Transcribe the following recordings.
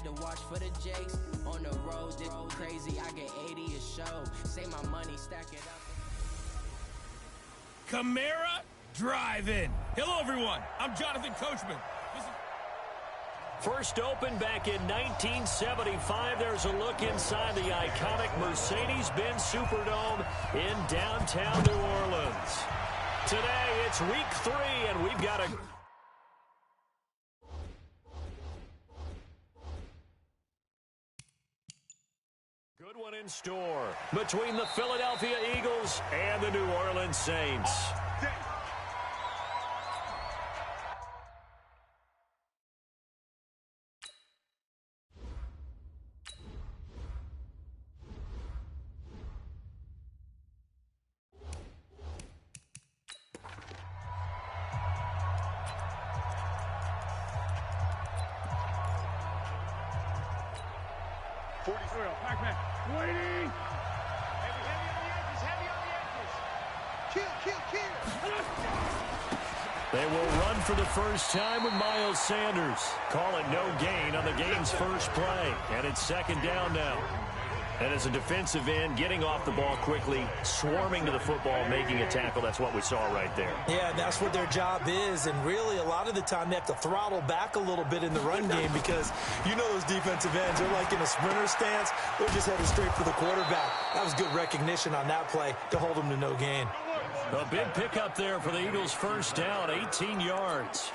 to watch for the Jakes. On the road, they go crazy. I get 80 a show. Save my money, stack it up. Camara Drive-In. Hello, everyone. I'm Jonathan Coachman. First opened back in 1975. There's a look inside the iconic Mercedes-Benz Superdome in downtown New Orleans. Today, it's week 3, and we've got a... good one in store between the Philadelphia Eagles and the New Orleans Saints. Waiting. Heavy on the edges. Kill. They will run for the first time with Miles Sanders. Call it no gain on the game's first play. And it's second down now. And as a defensive end, getting off the ball quickly, swarming to the football, making a tackle, that's what we saw right there. Yeah, and that's what their job is. And really, a lot of the time, they have to throttle back a little bit in the run game because you know those defensive ends, they're like in a sprinter stance. They're just headed straight for the quarterback. That was good recognition on that play to hold them to no gain. A big pickup there for the Eagles' first down, 18 yards.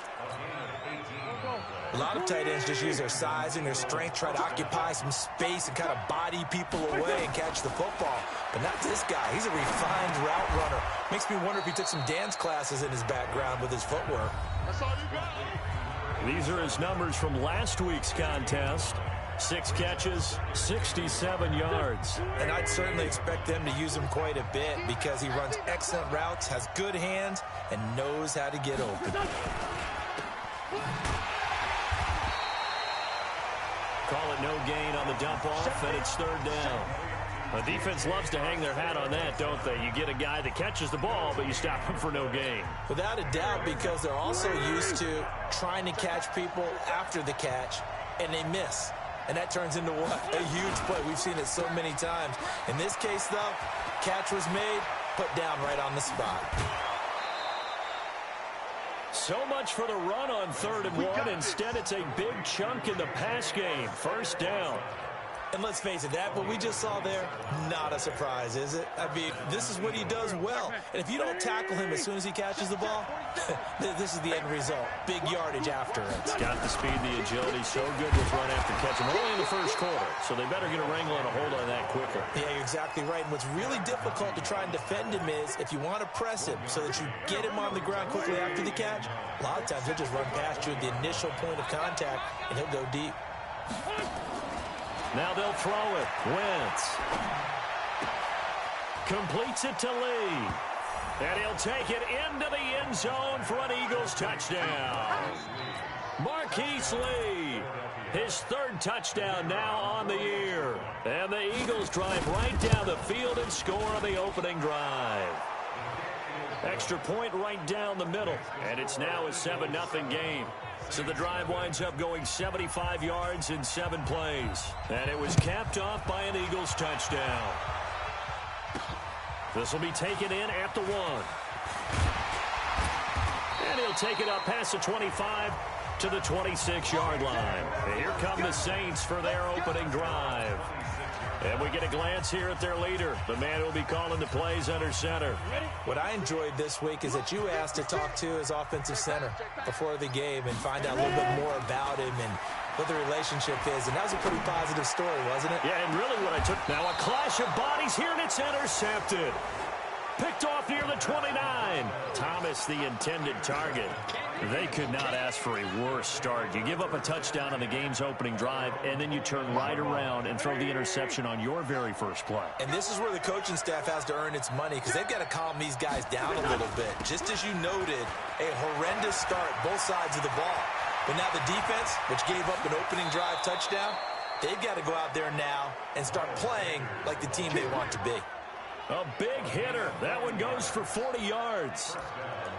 A lot of tight ends just use their size and their strength, try to occupy some space and kind of body people away and catch the football. But not this guy. He's a refined route runner. Makes me wonder if he took some dance classes in his background with his footwork. That's all you got. These are his numbers from last week's contest. 6 catches, 67 yards. And I'd certainly expect them to use him quite a bit because he runs excellent routes, has good hands, and knows how to get open. Call it no gain on the dump off, and it's third down. The defense loves to hang their hat on that, don't they? You get a guy that catches the ball, but you stop him for no gain. Without a doubt, because they're also used to trying to catch people after the catch, and they miss. And that turns into what? A huge play. We've seen it so many times. In this case, though, catch was made, put down right on the spot. So much for the run on 3rd and 1. Instead, it's a big chunk in the pass game. First down. And let's face it, that what we just saw there, not a surprise, is it? I mean, this is what he does well. And if you don't tackle him as soon as he catches the ball, this is the end result. Big yardage after it. It's got the speed, the agility, so good with run after catch. And only in the first quarter, so they better get a wrangle and a hold on that quickly. Yeah, you're exactly right. And what's really difficult to try and defend him is if you want to press him so that you get him on the ground quickly after the catch, a lot of times he'll just run past you at the initial point of contact, and he'll go deep. Now they'll throw it. Wentz completes it to Lee. And he'll take it into the end zone for an Eagles touchdown. Marquise Lee, his 3rd touchdown now on the year. And the Eagles drive right down the field and score on the opening drive. Extra point right down the middle. And it's now a 7-0 game. So the drive winds up going 75 yards in 7 plays. And it was capped off by an Eagles touchdown. This will be taken in at the 1. And he'll take it up past the 25 to the 26-yard line. And here come the Saints for their opening drive. And we get a glance here at their leader, the man who will be calling the plays under center. What I enjoyed this week is that you asked to talk to his offensive center before the game and find out a little bit more about him and what the relationship is. And that was a pretty positive story, wasn't it? Yeah, and really what I took. Now a clash of bodies here, and it's intercepted. Picked off near the 29. Thomas, the intended target. They could not ask for a worse start. You give up a touchdown on the game's opening drive, and then you turn right around and throw the interception on your very first play. And this is where the coaching staff has to earn its money because they've got to calm these guys down a little bit. Just as you noted, a horrendous start, both sides of the ball. But now the defense, which gave up an opening drive touchdown, they've got to go out there now and start playing like the team they want to be. A big hitter. That one goes for 40 yards.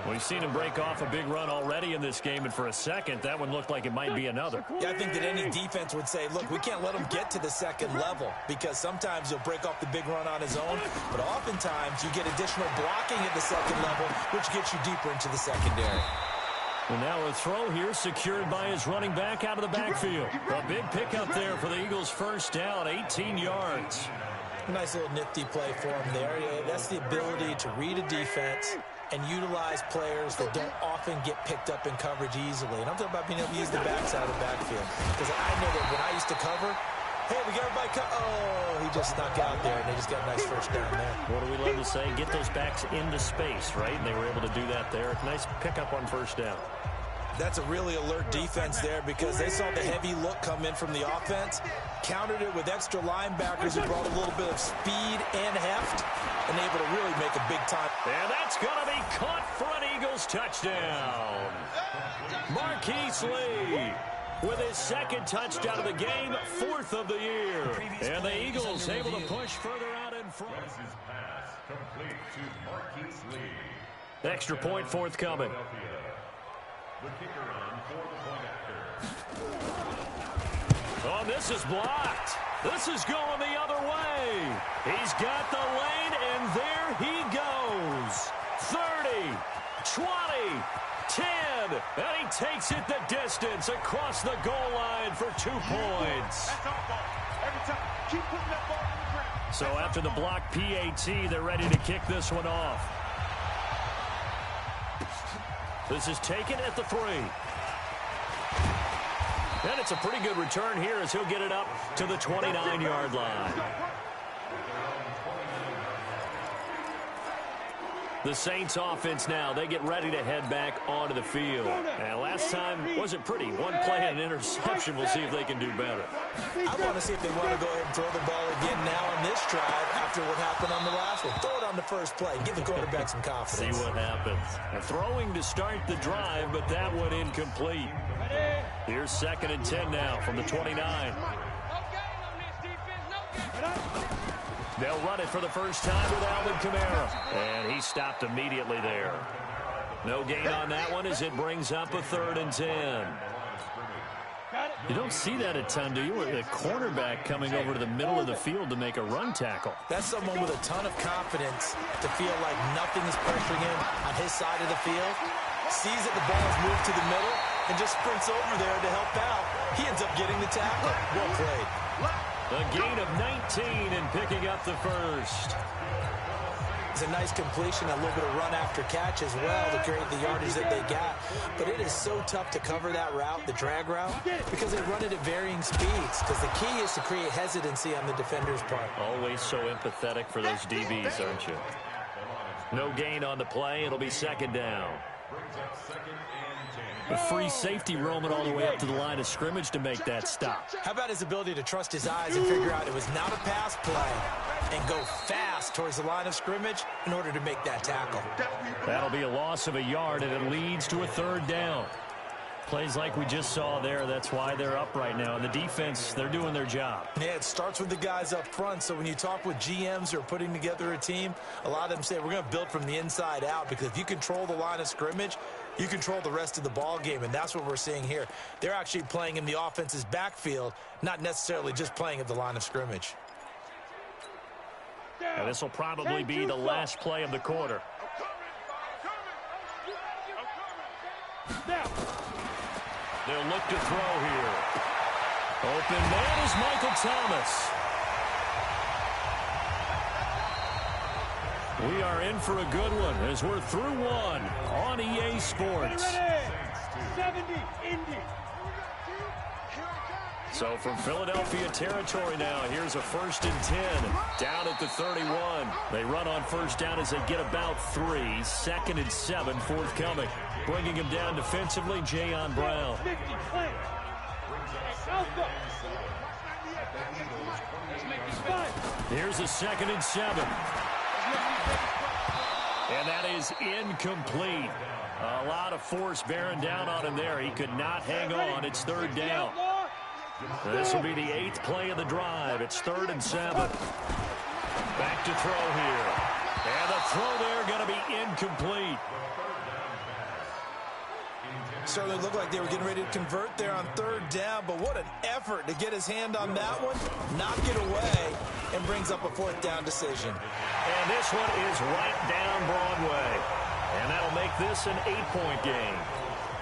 We've seen him break off a big run already in this game, and for a second, that one looked like it might be another. Yeah, I think that any defense would say, look, we can't let him get to the second level because sometimes he'll break off the big run on his own, but oftentimes you get additional blocking at the second level, which gets you deeper into the secondary. And now a throw here secured by his running back out of the backfield. A big pickup there for the Eagles' first down, 18 yards. A nice little nifty play for him there. That's the ability to read a defense and utilize players that don't often get picked up in coverage easily. And I'm talking about being able to use the backside of the backfield. Because I know that when I used to cover, hey, we got everybody oh, he just snuck out there, and they just got a nice first down there. What do we love to say? Get those backs into space, right? And they were able to do that there. Nice pickup on first down. That's a really alert defense there because they saw the heavy look come in from the offense, countered it with extra linebackers who brought a little bit of speed and heft, and able to really make a big time. And that's going to be caught for an Eagles touchdown. Marquise Lee with his second touchdown of the game, fourth of the year. And the Eagles able to push further out in front. Extra point forthcoming. Oh, this is blocked. This is going the other way. He's got the lane, and there he goes. 30, 20, 10, and he takes it the distance across the goal line for 2 points. So after the block PAT, they're ready to kick this one off. This is taken at the 3. And it's a pretty good return here as he'll get it up to the 29-yard line. The Saints offense now, they get ready to head back onto the field. And last time wasn't pretty. One play and an interception. We'll see if they can do better. I want to see if they want to go ahead and throw the ball again now on this drive after what happened on the last one. Throw it on the first play. Give the quarterback some confidence. See what happens. A throwing to start the drive, but that one incomplete. Here's 2nd and 10 now from the 29. They'll run it for the first time with Alvin Kamara. And he stopped immediately there. No gain on that one as it brings up a 3rd and 10. You don't see that a ton, do you? With a cornerback coming over to the middle of the field to make a run tackle. That's someone with a ton of confidence to feel like nothing is pressuring him on his side of the field. Sees that the ball is moved to the middle and just sprints over there to help out. He ends up getting the tackle. Well played. A gain of 19 and picking up the first. It's a nice completion, a little bit of run after catch as well to create the yardage that they got. But it is so tough to cover that route, the drag route, because they run it at varying speeds. Because the key is to create hesitancy on the defender's part. Always so empathetic for those DBs, aren't you? No gain on the play. It'll be 2nd down. A free safety roaming all the way up to the line of scrimmage to make that stop. How about his ability to trust his eyes and figure out it was not a pass play and go fast towards the line of scrimmage in order to make that tackle. That'll be a loss of a yard, and it leads to a 3rd down. Plays like we just saw there, that's why they're up right now. And the defense, they're doing their job. Yeah, it starts with the guys up front. So when you talk with GMs who are putting together a team, a lot of them say we're going to build from the inside out, because if you control the line of scrimmage, you control the rest of the ball game, and that's what we're seeing here. They're actually playing in the offense's backfield, not necessarily just playing at the line of scrimmage. And this will probably be the last play of the quarter. They'll look to throw here. Open man is Michael Thomas. We are in for a good one as we're through one on EA Sports. 70, Indy. So from Philadelphia territory now, here's a 1st and 10 down at the 31. They run on first down as they get about 3. 2nd and 7 forthcoming. Bringing him down defensively, Jayon Brown. Here's a 2nd and 7. And that is incomplete. A lot of force bearing down on him there. He could not hang on. It's 3rd down. This will be the 8th play of the drive. It's 3rd and 7. Back to throw here. And the throw there going to be incomplete. Certainly looked like they were getting ready to convert there on third down, but what an effort to get his hand on that one, knock it away, and brings up a fourth down decision. And this one is right down Broadway. And that'll make this an 8-point game.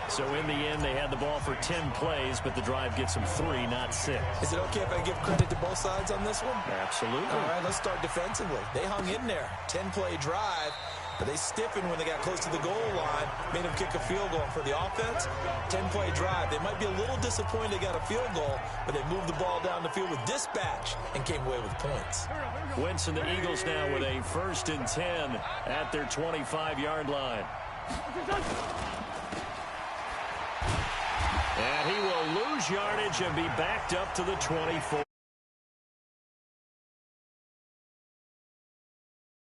So in the end, they had the ball for 10 plays, but the drive gets them 3, not 6. Is it okay if I give credit to both sides on this one? Absolutely. All right, let's start defensively. They hung in there. 10-play drive, but they stiffened when they got close to the goal line, made them kick a field goal. For the offense, 10-play drive. They might be a little disappointed they got a field goal, but they moved the ball down the field with dispatch and came away with points. Wentz and the Eagles now with a 1st and 10 at their 25-yard line. And he will lose yardage and be backed up to the 24.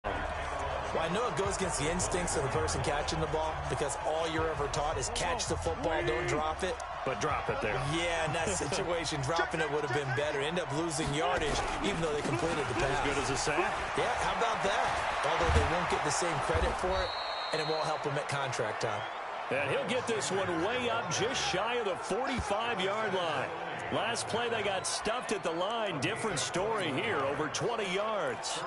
Well, I know it goes against the instincts of the person catching the ball because all you're ever taught is catch the football, don't drop it. But drop it there. Yeah, in that situation, dropping it would have been better. End up losing yardage, even though they completed the pass. As good as a sack. Yeah, how about that? Although they won't get the same credit for it, and it won't help them at contract time. And he'll get this one way up just shy of the 45-yard line. Last play, they got stuffed at the line. Different story here, over 20 yards.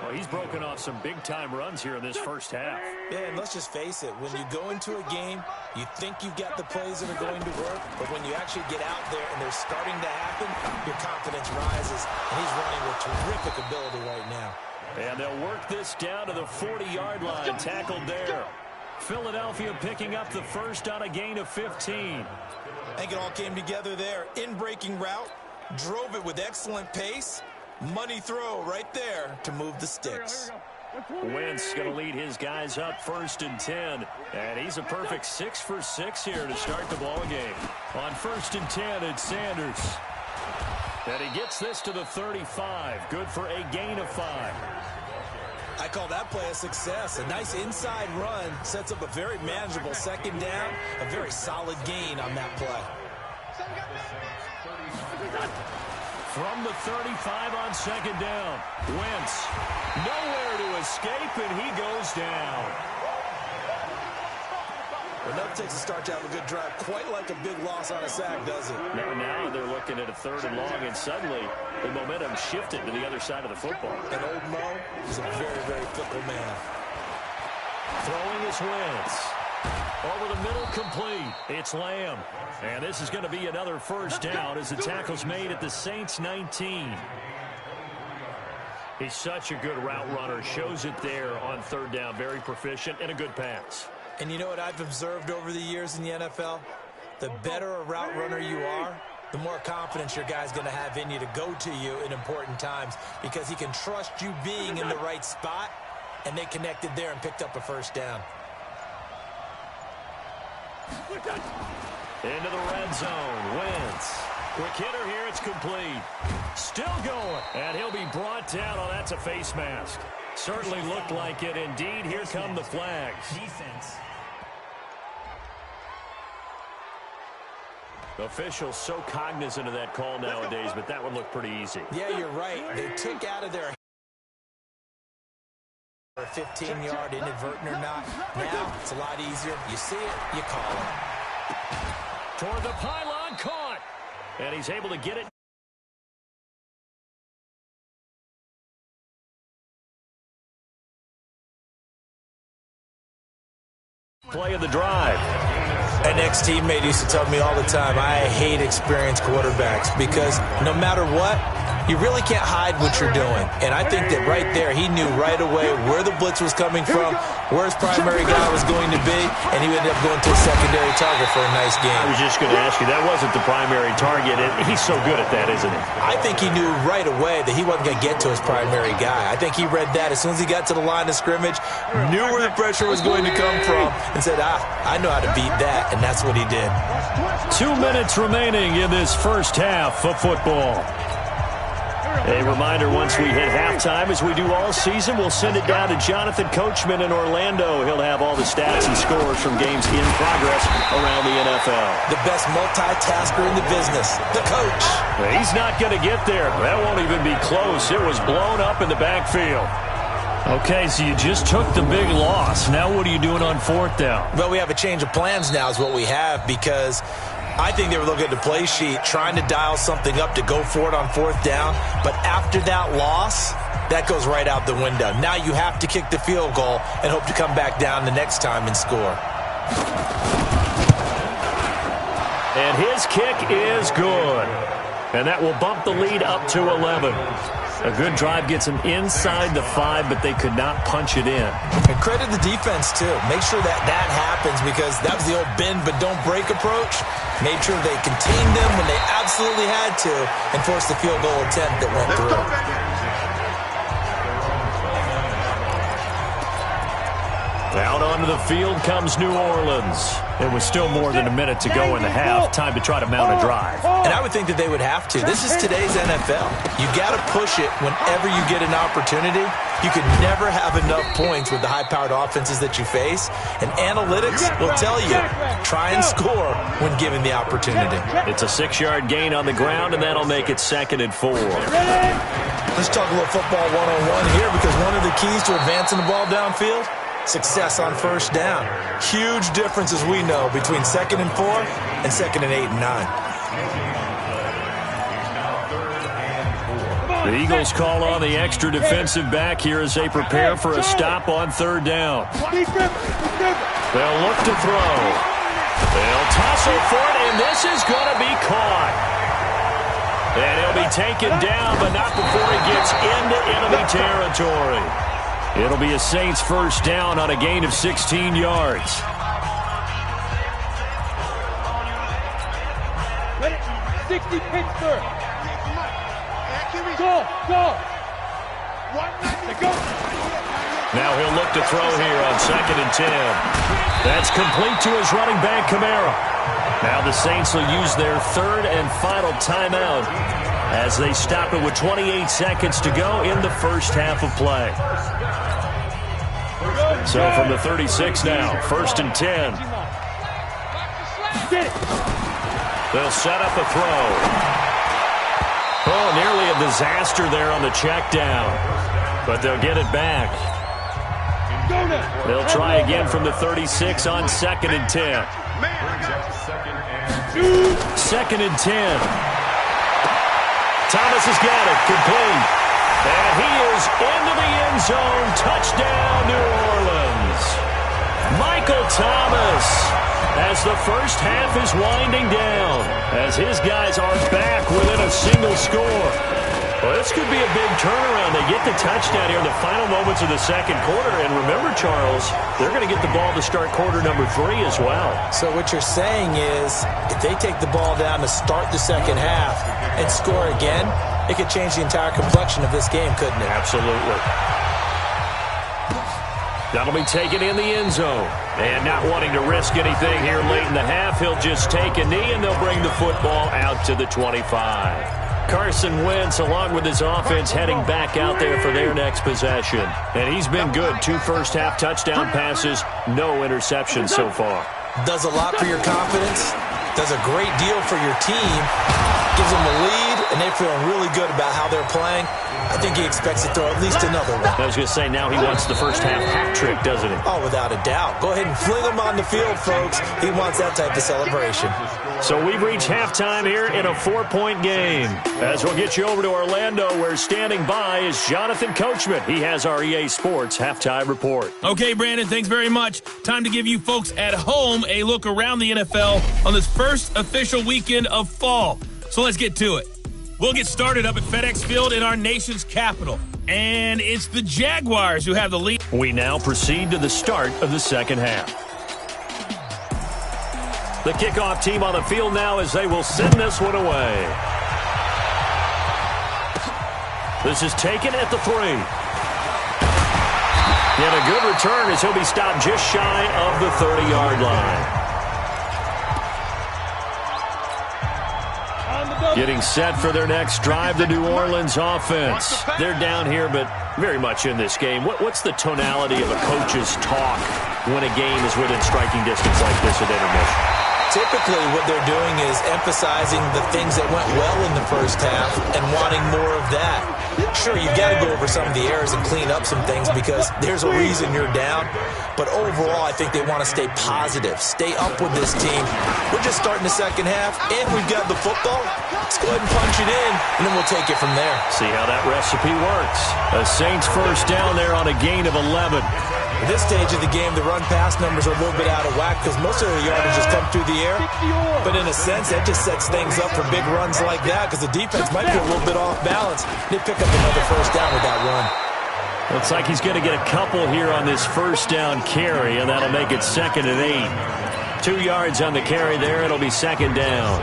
Well, he's broken off some big-time runs here in this first half. Yeah, and let's just face it. When you go into a game, you think you've got the plays that are going to work, but when you actually get out there and they're starting to happen, your confidence rises, and he's running with terrific ability right now. And they'll work this down to the 40-yard line, tackled there. Philadelphia picking up the first on a gain of 15. I think it all came together there. In-breaking route, drove it with excellent pace. Money throw right there to move the sticks. Wentz going to lead his guys up 1st and 10. And he's a perfect 6 for 6 here to start the ball game. On 1st and 10, it's Sanders. And he gets this to the 35. Good for a gain of 5. I call that play a success. A nice inside run sets up a very manageable second down. A very solid gain on that play. From the 35 on second down. Wentz nowhere to escape, and he goes down. Well, that takes a start to have a good drive. Quite like a big loss on a sack, does it? Now they're looking at a 3rd and long, and suddenly the momentum shifted to the other side of the football. And old Mo is a very, very fickle man. Throwing is Wentz. Over the middle, complete. It's Lamb. And this is going to be another first down as the tackle's made at the Saints' 19. He's such a good route runner. Shows it there on 3rd down. Very proficient and a good pass. And you know what I've observed over the years in the NFL? The better a route runner you are, the more confidence your guy's going to have in you to go to you in important times because he can trust you being in the right spot, and they connected there and picked up a first down. Into the red zone. Wentz. Quick hitter here. It's complete. Still going. And he'll be brought down. Oh, that's a face mask. Certainly looked like it. Indeed, here come the flags. Defense. Officials so cognizant of that call nowadays, but that one looked pretty easy. Yeah, you're right. They took out of their a 15-yard inadvertent or not. Now it's a lot easier. You see it, you call it. Toward the pylon, caught. And he's able to get it. Play of the drive. An ex-teammate used to tell me all the time, I hate experienced quarterbacks because no matter what, you really can't hide what you're doing. And I think that right there, he knew right away where the blitz was coming from, where his primary guy was going to be, and he ended up going to a secondary target for a nice game. I was just going to ask you, that wasn't the primary target, and he's so good at that, isn't he? I think he knew right away that he wasn't going to get to his primary guy. I think he read that as soon as he got to the line of scrimmage, knew where the pressure was going to come from, and said, I know how to beat that, and that's what he did. 2 minutes remaining in this first half of football. A reminder, once we hit halftime, as we do all season, we'll send it down to Jonathan Coachman in Orlando. He'll have all the stats and scores from games in progress around the NFL. The best multitasker in the business, the coach. He's not going to get there. That won't even be close. It was blown up in the backfield. Okay, so you just took the big loss. Now what are you doing on fourth down? Well, we have a change of plans now is what we have, because I think they were looking at the play sheet, trying to dial something up to go for it on fourth down. But after that loss, that goes right out the window. Now you have to kick the field goal and hope to come back down the next time and score. And his kick is good. And that will bump the lead up to 11. A good drive gets them inside the 5, but they could not punch it in. And credit the defense, too. Make sure that happens, because that was the old bend but don't break approach. Made sure they contained them when they absolutely had to and forced the field goal attempt that went through. Out onto the field comes New Orleans. It was still more than a minute to go in the half. Time to try to mount a drive. And I would think that they would have to. This is today's NFL. You got to push it whenever you get an opportunity. You could never have enough points with the high-powered offenses that you face. And analytics will tell you, try and score when given the opportunity. It's a 6-yard gain on the ground, and that'll make it 2nd and 4. Let's talk a little football one-on-one here, because one of the keys to advancing the ball downfield, success on first down. Huge difference, as we know, between 2nd and 4 and 2nd and 8 and 9. The Eagles call on the extra defensive back here as they prepare for a stop on 3rd down. They'll look to throw. They'll tussle for it, and this is going to be caught. And he'll be taken down, but not before he gets into enemy territory. It'll be a Saints first down on a gain of 16 yards. Ready? 60 Pittsburgh. Go. Now he'll look to throw here on 2nd and 10. That's complete to his running back, Kamara. Now the Saints will use their 3rd and final timeout as they stop it with 28 seconds to go in the first half of play. So from the 36 now, 1st and 10. They'll set up a throw. Oh, nearly a disaster there on the check down. But they'll get it back. They'll try again from the 36 on 2nd and 10. 2nd and 10. Thomas has got it, complete. And he is into the end zone. Touchdown, New Orleans. Michael Thomas, as the first half is winding down, as his guys are back within a single score. Well, this could be a big turnaround. They get the touchdown here in the final moments of the 2nd quarter. And remember, Charles, they're going to get the ball to start quarter number 3 as well. So what you're saying is, if they take the ball down to start the 2nd half and score again, it could change the entire complexion of this game, couldn't it? Absolutely. That'll be taken in the end zone. And not wanting to risk anything here late in the half, he'll just take a knee, and they'll bring the football out to the 25. Carson Wentz, along with his offense, heading back out there for their next possession. And he's been good. 2 first-half touchdown passes, no interceptions so far. Does a lot for your confidence, does a great deal for your team, gives them a lead, and they're feeling really good about how they're playing. I think he expects to throw at least another one. I was going to say, now he wants the first-half hat trick, doesn't he? Oh, without a doubt. Go ahead and fling him on the field, folks. He wants that type of celebration. So we've reached halftime here in a 4-point game. As we'll get you over to Orlando, where standing by is Jonathan Coachman. He has our EA Sports halftime report. Okay, Brandon, thanks very much. Time to give you folks at home a look around the NFL on this first official weekend of fall. So let's get to it. We'll get started up at FedEx Field in our nation's capital. And it's the Jaguars who have the lead. We now proceed to the start of the second half. The kickoff team on the field now as they will send this one away. This is taken at the 3. And a good return as he'll be stopped just shy of the 30-yard line. On the go. Getting set for their next drive, the New Orleans offense. They're down here, but very much in this game. What's the tonality of a coach's talk when a game is within striking distance like this at intermission? Typically, what they're doing is emphasizing the things that went well in the first half and wanting more of that. Sure, you've got to go over some of the errors and clean up some things because there's a reason you're down. But overall, I think they want to stay positive, stay up with this team. We're just starting the second half, and we've got the football. Let's go ahead and punch it in, and then we'll take it from there. See how that recipe works. A Saints first down there on a gain of 11. At this stage of the game, the run-pass numbers are a little bit out of whack because most of the yardage just come through the air. But in a sense, that just sets things up for big runs like that because the defense might be a little bit off balance. They pick up another first down with that run. Looks like he's going to get a couple here on this first down carry, and that'll make it 2nd and 8. 2 yards on the carry there. It'll be 2nd down.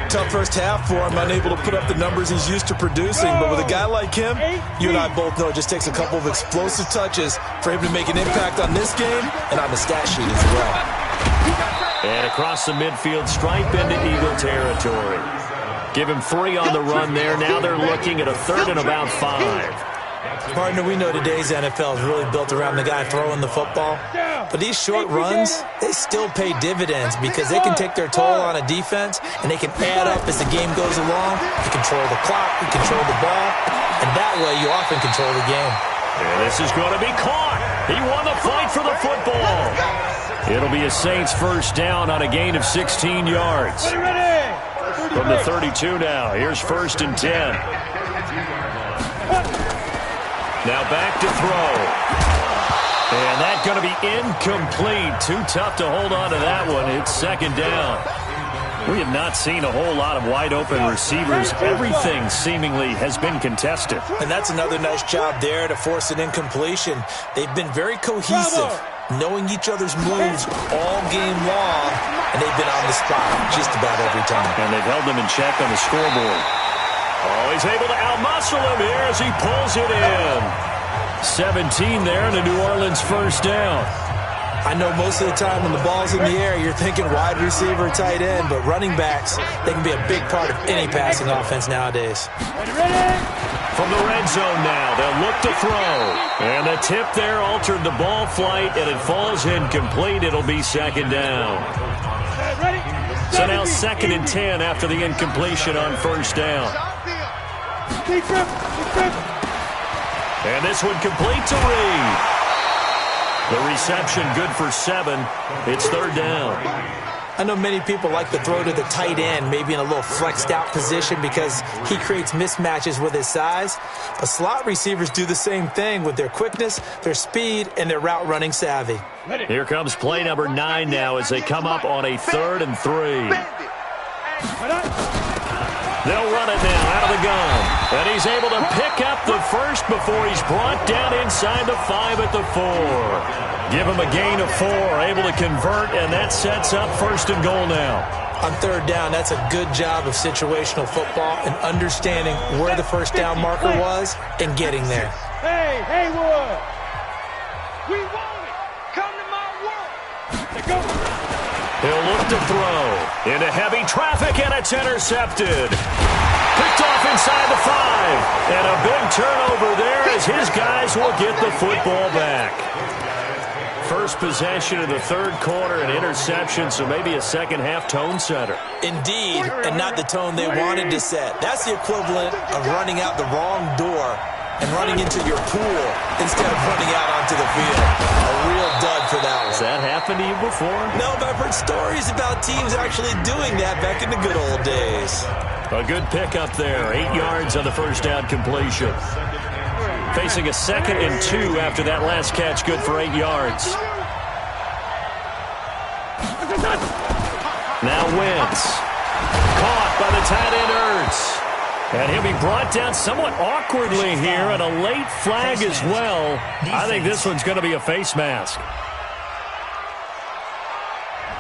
Tough first half for him, unable to put up the numbers he's used to producing. But with a guy like him, you and I both know it just takes a couple of explosive touches for him to make an impact on this game and on the stat sheet as well. And across the midfield stripe into Eagle territory. Give him 3 on the run there. Now they're looking at a 3rd and about 5. Partner, we know today's NFL is really built around the guy throwing the football. But these short runs, they still pay dividends because they can take their toll on a defense and they can add up as the game goes along. You control the clock, you control the ball, and that way you often control the game. And this is going to be caught. He won the fight for the football. It'll be a Saints first down on a gain of 16 yards. From the 32 now, here's 1st and 10. Now back to throw. And that's going to be incomplete. Too tough to hold on to that one. It's 2nd down. We have not seen a whole lot of wide-open receivers. Everything seemingly has been contested. And that's another nice job there to force an incompletion. They've been very cohesive, knowing each other's moves all game long, and they've been on the spot just about every time. And they've held them in check on the scoreboard. Oh, he's able to outmuscle him here as he pulls it in. 17 there and a New Orleans first down. I know most of the time when the ball's in the air, you're thinking wide receiver, tight end, but running backs, they can be a big part of any passing offense nowadays. From the red zone now, they'll look to throw. And the tip there altered the ball flight, and it falls incomplete. It'll be 2nd down. So now 2nd and 10 after the incompletion on first down. And this one complete to Reed. The reception good for 7. It's 3rd down. I know many people like to throw to the tight end, maybe in a little flexed out position because he creates mismatches with his size. But slot receivers do the same thing with their quickness, their speed, and their route running savvy. Here comes play number 9 now as they come up on a 3rd and 3. They'll run it now out of the gun. And he's able to pick up the first before he's brought down inside the 5 at the 4. Give him a gain of 4, able to convert, and that sets up 1st and goal now. On 3rd down, that's a good job of situational football and understanding where the first down marker was and getting there. Hey, Haywood! We want it! Come to my world! Go! He'll look to throw into heavy traffic, and it's intercepted. Picked off inside the 5. And a big turnover there as his guys will get the football back. First possession of the 3rd quarter, an interception, so maybe a second-half tone setter. Indeed, and not the tone they wanted to set. That's the equivalent of running out the wrong door and running into your pool instead of running out onto the field. A real dud for that one. Has that happened to you before? No, but I've heard stories about teams actually doing that back in the good old days. A good pickup there. 8 yards on the first down completion. Facing a 2nd and 2 after that last catch, good for 8 yards. Now Wentz. Caught by the tight end Ertz. And he'll be brought down somewhat awkwardly here, and a late flag as well. I think this one's going to be a face mask.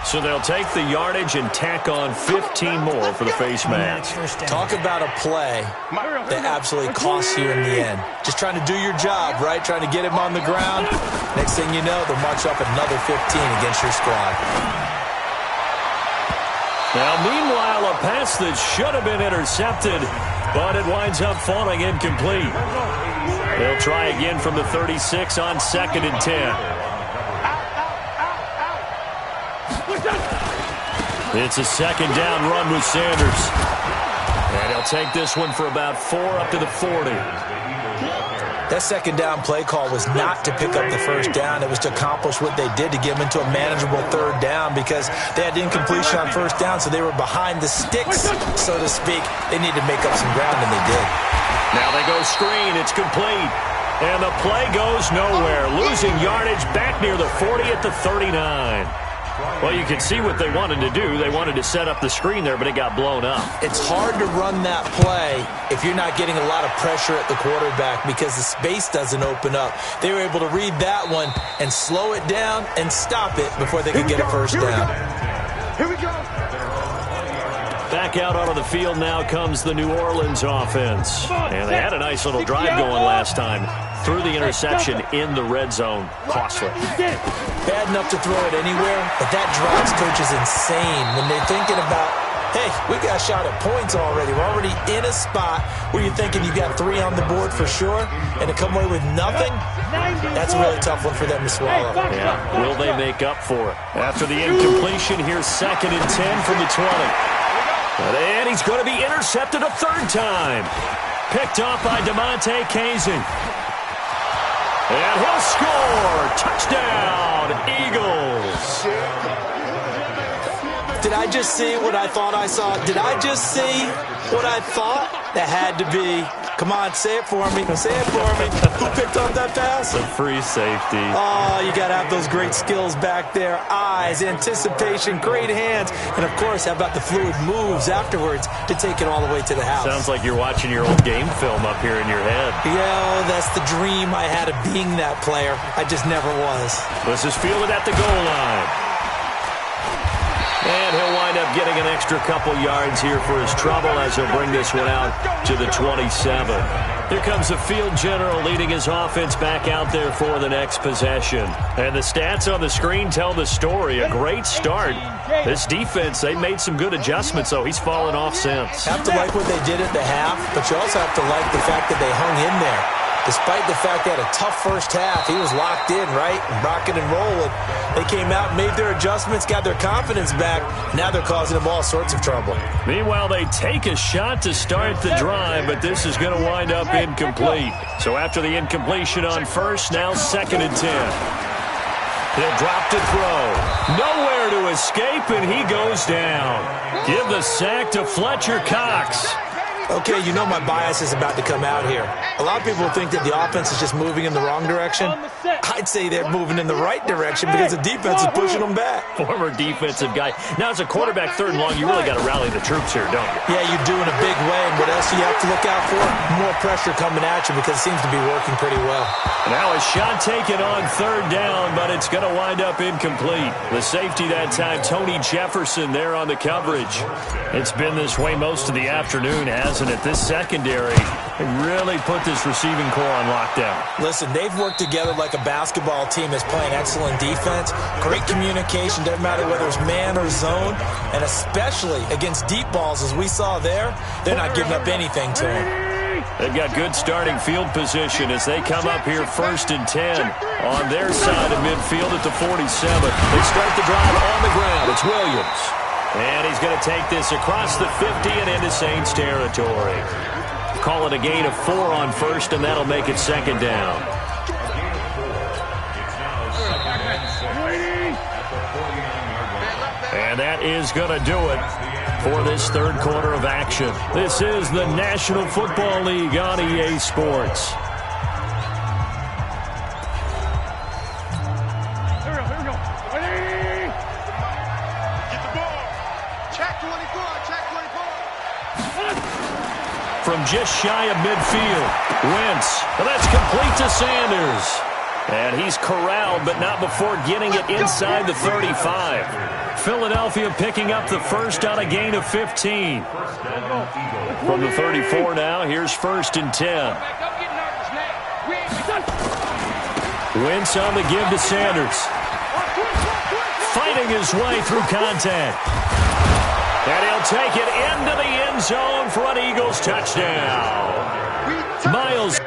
So they'll take the yardage and tack on 15 more for the face mask. Talk about a play that absolutely costs you in the end. Just trying to do your job, right? Trying to get him on the ground. Next thing you know, they'll march up another 15 against your squad. Now, meanwhile, a pass that should have been intercepted, but it winds up falling incomplete. They'll try again from the 36 on 2nd and 10. It's a 2nd down run with Sanders. And he'll take this one for about 4 up to the 40. That 2nd down play call was not to pick up the 1st down. It was to accomplish what they did, to get them into a manageable 3rd down, because they had incompletion on 1st down, so they were behind the sticks, so to speak. They needed to make up some ground, and they did. Now they go screen. It's complete. And the play goes nowhere. Losing yardage back near the 40 at the 39. Well, you can see what they wanted to do. They wanted to set up the screen there, but it got blown up. It's hard to run that play if you're not getting a lot of pressure at the quarterback because the space doesn't open up. They were able to read that one and slow it down and stop it before they could get a 1st down. Here we go. Back out onto the field now comes the New Orleans offense. And they had a nice little drive going last time. Threw the interception in the red zone. Costly. Bad enough to throw it anywhere, but that drives coaches insane when they're thinking about, hey, we got shot at points already. We're already in a spot where you're thinking you got 3 on the board for sure, and to come away with nothing, that's a really tough one for them to swallow. Yeah, will they make up for it? After the incompletion, here's 2nd and 10 from the 20. And he's going to be intercepted a 3rd time. Picked off by DeMonte Kazin. And he'll score. Touchdown, Eagles. Did I just see what I thought I saw? Did I just see what I thought? That had to be. Come on, say it for me. Say it for me. Who picked up that pass? The free safety. Oh, you got to have those great skills back there. Eyes, anticipation, great hands. And, of course, how about the fluid moves afterwards to take it all the way to the house? Sounds like you're watching your old game film up here in your head. Yeah, that's the dream I had of being that player. I just never was. This is fielded at the goal line. And he'll wind up getting an extra couple yards here for his trouble as he'll bring this one out to the 27. Here comes the field general leading his offense back out there for the next possession. And the stats on the screen tell the story. A great start. This defense, they made some good adjustments, though. He's fallen off since. Have to like what they did at the half, but you also have to like the fact that they hung in there. Despite the fact they had a tough 1st half, he was locked in, right? Rocking and rolling. They came out, made their adjustments, got their confidence back. Now they're causing them all sorts of trouble. Meanwhile, they take a shot to start the drive, but this is going to wind up incomplete. So after the incompletion on 1st, now 2nd and 10. He'll drop to throw. Nowhere to escape, and he goes down. Give the sack to Fletcher Cox. Okay, you know my bias is about to come out here. A lot of people think that the offense is just moving in the wrong direction. I'd say they're moving in the right direction because the defense is pushing them back. Former defensive guy. Now, as a quarterback 3rd and long, you really got to rally the troops here, don't you? Yeah, you do in a big way. And what else do you have to look out for? More pressure coming at you because it seems to be working pretty well. Now a shot taken on 3rd down, but it's going to wind up incomplete. The safety that time, Tony Jefferson, there on the coverage. It's been this way most of the afternoon, hasn't it? This secondary really put this receiving core on lockdown. Listen, they've worked together like a basketball team that's playing excellent defense. Great communication, doesn't matter whether it's man or zone, and especially against deep balls, as we saw there, they're not giving up anything to them. They've got good starting field position as they come up here 1st and 10 on their side of midfield at the 47. They start the drive on the ground. It's Williams. And he's going to take this across the 50 and into Saints territory. Call it a gain of 4 on 1st, and that'll make it 2nd down. And that is going to do it for this 3rd quarter of action. This is the National Football League on EA Sports. From just shy of midfield, Wentz. And that's complete to Sanders. And he's corralled, but not before getting it inside the 35. Philadelphia picking up the 1st on a gain of 15. From the 34 now, here's 1st and 10. Wentz on the give to Sanders. Fighting his way through contact. And he'll take it into the end zone for an Eagles touchdown. Miles.